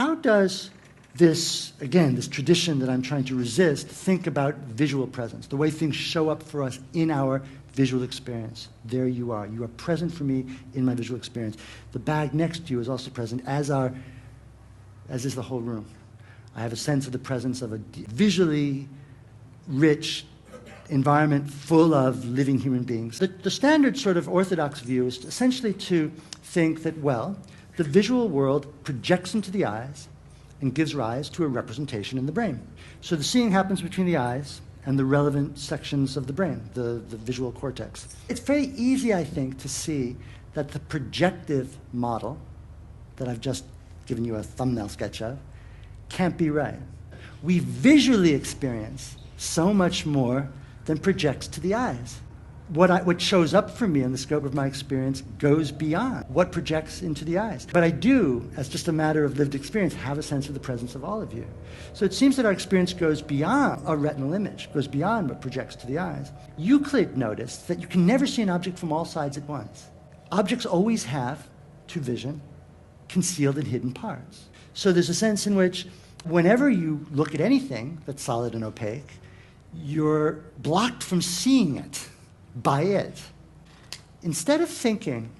how does this, again, this tradition that I'm trying to resist, think about visual presence, the way things show up for us in our visual experience? There you are. You are present for me in my visual experience. The bag next to you is also present, as is the whole room. I have a sense of the presence of a visually rich environment full of living human beings. The standard sort of orthodox view is essentially to think that, well, the visual world projects into the eyes and gives rise to a representation in the brain. So the seeing happens between the eyes and the relevant sections of the brain, the visual cortex. It's very easy, I think, to see that the projective model that I've just given you a thumbnail sketch of can't be right. We visually experience so much more than projects to the eyes. What shows up for me in the scope of my experience goes beyond what projects into the eyes. But I do, as just a matter of lived experience, have a sense of the presence of all of you. So it seems that our experience goes beyond a retinal image, goes beyond what projects to the eyes. Euclid noticed that you can never see an object from all sides at once. Objects always have, to vision, concealed and hidden parts. So there's a sense in which whenever you look at anything that's solid and opaque, you're blocked from seeing it by it. Instead of thinking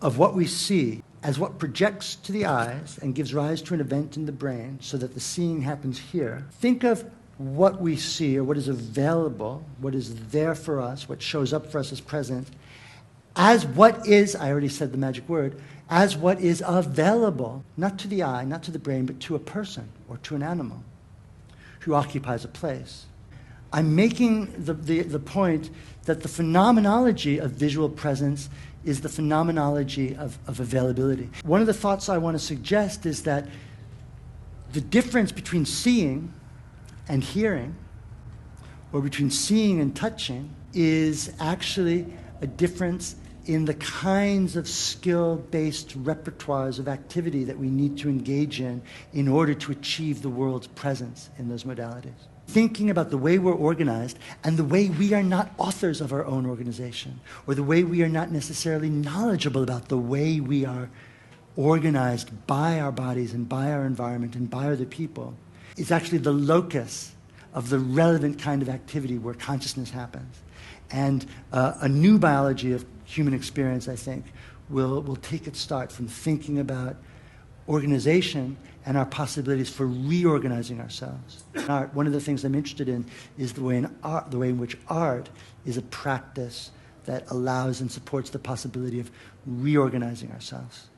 of what we see as what projects to the eyes and gives rise to an event in the brain so that the seeing happens here, think of what we see, or what is available, what is there for us, what shows up for us as present, as what is, I already said the magic word, as what is available, not to the eye, not to the brain, but to a person or to an animal who occupies a place. I'm making the point that the phenomenology of visual presence is the phenomenology of availability. One of the thoughts I want to suggest is that the difference between seeing and hearing, or between seeing and touching, is actually a difference in the kinds of skill-based repertoires of activity that we need to engage in order to achieve the world's presence in those modalities. Thinking about the way we're organized and the way we are not authors of our own organization, or the way we are not necessarily knowledgeable about the way we are organized by our bodies and by our environment and by other people, is actually the locus of the relevant kind of activity where consciousness happens. And a new biology of human experience, I think, will take its start from thinking about organization and our possibilities for reorganizing ourselves. Art, one of the things I'm interested in is the way in which art is a practice that allows and supports the possibility of reorganizing ourselves.